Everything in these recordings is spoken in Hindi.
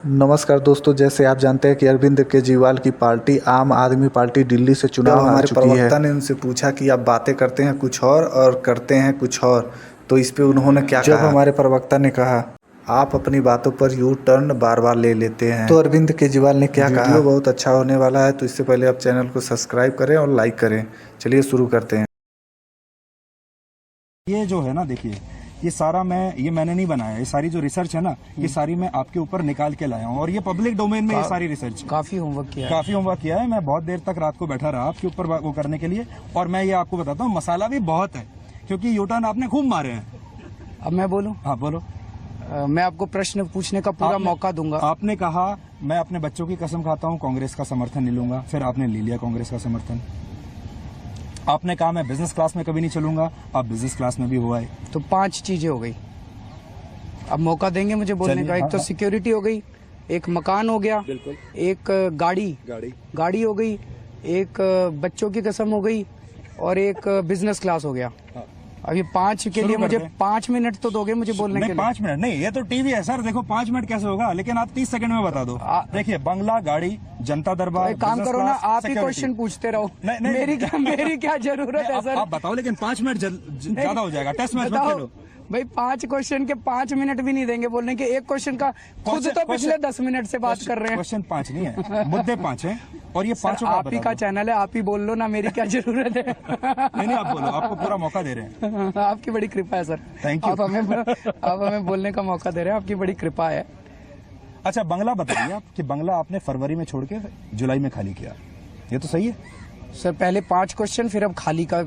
नमस्कार दोस्तों, जैसे आप जानते हैं कि अरविंद केजरीवाल की पार्टी आम आदमी पार्टी दिल्ली से चुनाव हार चुकी है। प्रवक्ता ने उनसे पूछा कि आप बातें करते हैं कुछ और करते हैं कुछ और, तो इस पे उन्होंने क्या कहा? जब हमारे प्रवक्ता ने कहा आप अपनी बातों पर यू टर्न बार बार ले लेते हैं, तो अरविंद केजरीवाल ने क्या कहा? वीडियो बहुत अच्छा होने वाला है, तो इससे पहले आप चैनल को सब्सक्राइब करें और लाइक करें। चलिए शुरू करते हैं। ये जो है ना, देखिए, ये मैंने नहीं बनाया। ये सारी जो रिसर्च है ना, ये सारी मैं आपके ऊपर निकाल के लाया हूँ और ये पब्लिक डोमेन में ये सारी रिसर्च काफी होमवर्क किया है। मैं बहुत देर तक रात को बैठा रहा आपके ऊपर वो करने के लिए। और मैं ये आपको बताता हूँ, मसाला भी बहुत है क्योंकि यू टर्न आपने खूब मारे हैं। अब मैं बोलूं? हाँ बोलो। मैं आपको प्रश्न पूछने का पूरा मौका दूंगा। आपने कहा मैं अपने बच्चों की कसम खाता हूँ कांग्रेस का समर्थन नहीं लूंगा, फिर आपने ले लिया कांग्रेस का समर्थन। आपने कहा मैं बिजनेस क्लास में कभी नहीं चलूंगा, आप बिजनेस क्लास में भी हुआ है। तो 5 चीजें हो गई। अब मौका देंगे मुझे बोलने का। एक तो सिक्योरिटी हो गई, एक मकान हो गया, एक गाड़ी हो गई, एक बच्चों की कसम हो गई और एक बिजनेस क्लास हो गया। अब ये 5 के लिए मुझे 5 मिनट तो दोगे मुझे बोलने के लिए? 5 मिनट नहीं, ये तो टीवी है सर। देखो 5 मिनट कैसे होगा, लेकिन आप 30 सेकंड में बता दो। देखिए, बंगला, गाड़ी, जनता दरबार, काम करो ना, आप ही क्वेश्चन पूछते रहो। मेरी क्या जरूरत है सर? आप बताओ, लेकिन 5 मिनट ज्यादा हो जाएगा। टेस्ट मैच मत खेलो भाई। 5 क्वेश्चन के 5 मिनट भी नहीं देंगे बोलने के। एक क्वेश्चन का खुद तो पिछले 10 मिनट से बात कर रहे हैं। क्वेश्चन 5 नहीं है, मुद्दे 5 हैं और ये 5 आप ही का चैनल है, आप ही बोल लो ना, मेरी क्या जरूरत है? नहीं, आप बोलो, आपको पूरा मौका दे रहे हैं। आपकी बड़ी कृपा है सर। Thank you. आप हमें बोलने का मौका दे रहे हैं, आपकी बड़ी कृपा है। अच्छा, बंगला बताइए आप कि बंगला आपने फरवरी में छोड़ के जुलाई में खाली किया, ये तो सही है सर? पहले 5 क्वेश्चन, फिर अब खाली का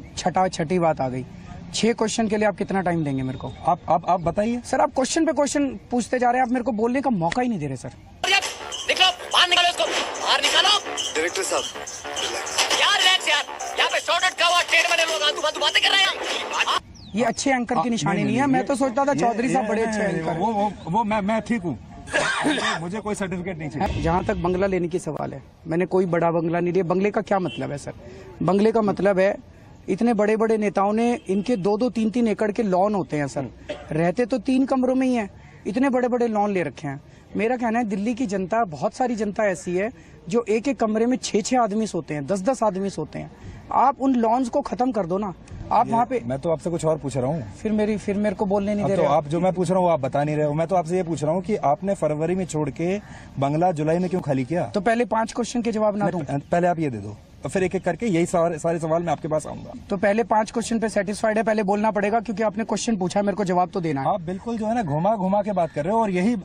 छठी बात आ गई। 6 क्वेश्चन के लिए आप कितना टाइम देंगे मेरे को? आप बताइए सर। आप क्वेश्चन पे क्वेश्चन पूछते जा रहे हैं, आप मेरे को बोलने का मौका ही नहीं दे रहे सर। निकलो बाहर, निकालो इसको बाहर निकालो। डायरेक्टर साहब यार रिलैक्स यार, यहाँ पे शॉर्टकट का हुआ ट्रेन में लोग तू बातें कर रहे हैं। ये अच्छे एंकर की निशानी नहीं है। मैं तो सोचता था चौधरी साहब बड़े अच्छे एंकर। वो मैं ठीक हूँ, मुझे कोई सर्टिफिकेट नहीं चाहिए। जहाँ तक बंगला लेने की सवाल है, मैंने कोई बड़ा बंगला नहीं लिया। बंगले का क्या मतलब है सर? बंगले का मतलब है, इतने बड़े बड़े नेताओं ने, इनके 2-2, 3-3 एकड़ के लॉन होते हैं सर। रहते तो 3 कमरों में ही हैं, इतने बड़े बड़े लॉन ले रखे हैं। मेरा कहना है, दिल्ली की जनता, बहुत सारी जनता ऐसी है जो एक एक कमरे में 6-6 आदमी सोते हैं, 10-10 आदमी सोते हैं। आप उन लॉन्स को खत्म कर दो ना। आप वहाँ पे, मैं तो आपसे कुछ और पूछ रहा हूँ। फिर मेरे को बोलने नहीं दे रहे। तो आप जो मैं पूछ रहा हूँ आप बता नहीं रहे हो। मैं तो आपसे ये पूछ रहा हूँ कि आपने फरवरी में छोड़ के बंगला जुलाई में क्यों खाली किया? तो पहले 5 क्वेश्चन के जवाब ना दूं? पहले आप ये दे दो और फिर एक एक करके यही सारे सवाल मैं आपके पास आऊंगा। तो पहले 5 क्वेश्चन पे सेटिस्फाइड है? पहले बोलना पड़ेगा क्योंकि आपने क्वेश्चन पूछा है, मेरे को जवाब तो देना है। आप बिल्कुल जो है ना घुमा के बात कर रहे हो और यही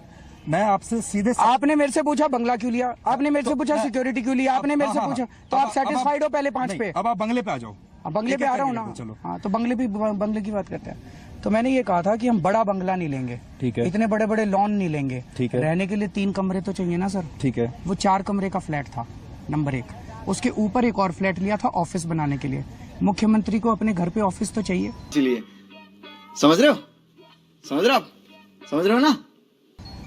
मैं आपसे सीधे आपने मेरे से पूछा बंगला क्यों लिया, आपने मेरे से पूछा सिक्योरिटी क्यों लिया, आपने मेरे से पूछा, तो आप सेटिस्फाइड हो पहले 5 पे? अब आप बंगले पे आ जाओ। बंगले पे आ रहा हूँ ना। चलो हाँ, तो बंगले की बात करते हैं। तो मैंने ये कहा था कि हम बड़ा बंगला नहीं लेंगे, ठीक है, इतने बड़े बड़े लॉन नहीं लेंगे, ठीक है। रहने के लिए 3 कमरे तो चाहिए ना सर? ठीक है। वो 4 कमरे का फ्लैट था, नंबर 1। उसके ऊपर एक और फ्लैट लिया था ऑफिस बनाने के लिए। मुख्यमंत्री को अपने घर पे ऑफिस तो चाहिए, इसलिए समझ रहे हो ना?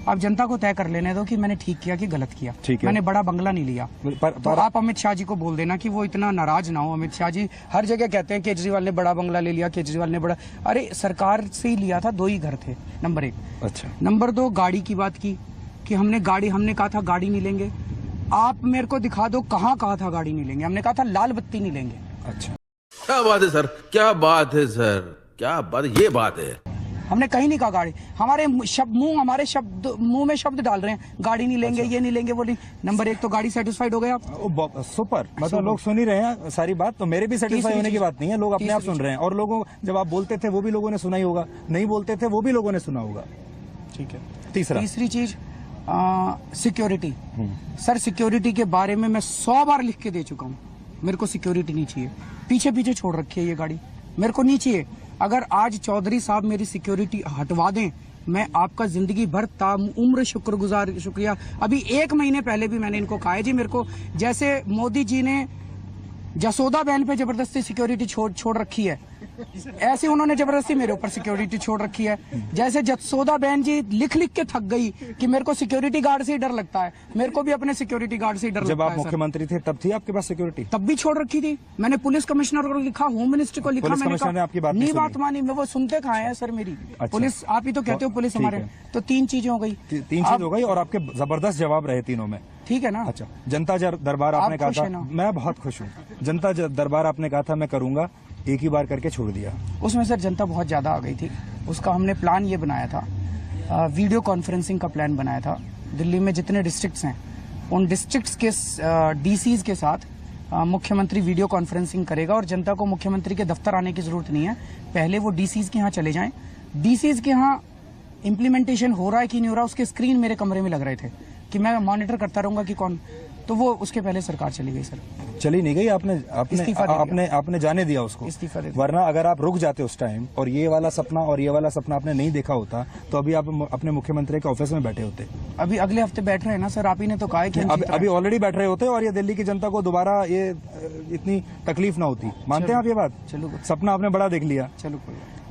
आप जनता को तय कर लेने दो कि मैंने ठीक किया कि गलत किया। मैंने बड़ा बंगला नहीं लिया। तो आप अमित शाह जी को बोल देना कि वो इतना नाराज ना हो। अमित शाह जी हर जगह कहते हैं केजरीवाल ने बड़ा बंगला ले लिया, केजरीवाल ने बड़ा। अरे सरकार से ही लिया था, 2 ही घर थे, नंबर 1। अच्छा। नंबर 2, गाड़ी की बात की कि हमने कहा था गाड़ी नहीं लेंगे। आप मेरे को दिखा दो कहाँ कहा था गाड़ी नहीं लेंगे। हमने कहा था लाल बत्ती नहीं लेंगे। अच्छा, क्या बात है सर, क्या बात है सर, क्या बात, ये बात है। हमने कहीं नहीं कहा गाड़ी। हमारे मुंह में शब्द डाल रहे हैं, गाड़ी नहीं लेंगे। अच्छा। ये नहीं लेंगे, वो नहीं। नंबर 1 तो गाड़ी सेटिस्फाइड हो गए आप? सुपर। मतलब लोग सुन ही रहे हैं सारी बात, तो मेरे भी सेटिस्फाई होने की बात नहीं है। लोग अपने आप सुन रहे हैं और लोगों, जब आप बोलते थे वो भी लोगों ने सुना ही होगा, नहीं बोलते थे वो भी लोगों ने सुना होगा। ठीक है। तीसरी चीज सिक्योरिटी। सर सिक्योरिटी के बारे में मैं 100 बार लिख के दे चुका हूँ। मेरे को सिक्योरिटी नहीं चाहिए। पीछे छोड़ रखी है ये गाड़ी, मेरे को नहीं चाहिए। अगर आज चौधरी साहब मेरी सिक्योरिटी हटवा दें, मैं आपका जिंदगी भर ताउम्र शुक्रिया। अभी 1 महीने पहले भी मैंने इनको कहा है जी, मेरे को जैसे मोदी जी ने जसोदा बहन पे जबरदस्ती सिक्योरिटी छोड़ रखी है, ऐसे उन्होंने जबरदस्ती मेरे ऊपर सिक्योरिटी छोड़ रखी है। जैसे जसोदा बहन जी लिख लिख के थक गई कि मेरे को सिक्योरिटी गार्ड से ही डर लगता है, मेरे को भी अपने सिक्योरिटी गार्ड से ही डर जब लगता आप है सर। मुख्यमंत्री थे तब थी आपके पास सिक्योरिटी? तब भी छोड़ रखी थी। मैंने पुलिस कमिश्नर को लिखा, होम मिनिस्टर को लिखा, पुलिस मैंने कमिश्नर ने कहा आपकी बात नहीं नहीं सुनी? बात मानी, मैं वो सुनते कहाँ है सर मेरी। अच्छा। पुलिस, आप ही तो कहते हो पुलिस ठीक हमारे, है। तो तीन चीजें हो गई। तीन चीज हो गई और आपके जबरदस्त जवाब रहे तीनों में। ठीक है ना। अच्छा, जनता दरबार आप आपने कहा खुश था, हैं ना? मैं बहुत खुश हूँ। जनता दरबार आपने कहा था मैं करूंगा, एक ही बार करके छोड़ दिया। उसमें सर जनता बहुत ज्यादा आ गई थी। उसका हमने प्लान ये बनाया था, वीडियो कॉन्फ्रेंसिंग का प्लान बनाया था। दिल्ली में जितने डिस्ट्रिक्ट्स हैं उन डिस्ट्रिक्ट्स के डीसीज के साथ मुख्यमंत्री वीडियो कॉन्फ्रेंसिंग करेगा और जनता को मुख्यमंत्री के दफ्तर आने की जरूरत नहीं है। पहले वो डीसीज के यहाँ चले जाएं। डीसीज के यहाँ इम्प्लीमेंटेशन हो रहा है कि नहीं हो रहा, उसके स्क्रीन मेरे कमरे में लग रहे थे कि मैं मॉनिटर करता रहूंगा कि कौन, तो वो उसके पहले सरकार चली गई सर। चली नहीं गई, आपने इस्तीफा दे दिया। आपने जाने दिया उसको। इस्तीफा दे दिया। वरना अगर आप रुक जाते उस टाइम और ये वाला सपना और ये वाला सपना आपने नहीं देखा होता तो अभी आप अपने मुख्यमंत्री के ऑफिस में बैठे होते। अभी अगले हफ्ते बैठ रहे हैं ना सर, आप ही ने तो कहा है कि हम जीत रहे अभी ऑलरेडी बैठ रहे होते और ये दिल्ली की जनता को दोबारा ये इतनी तकलीफ ना होती। मानते हैं आप ये बात? चलो। सपना आपने बड़ा देख लिया। हैं। चलो कोई बात नहीं।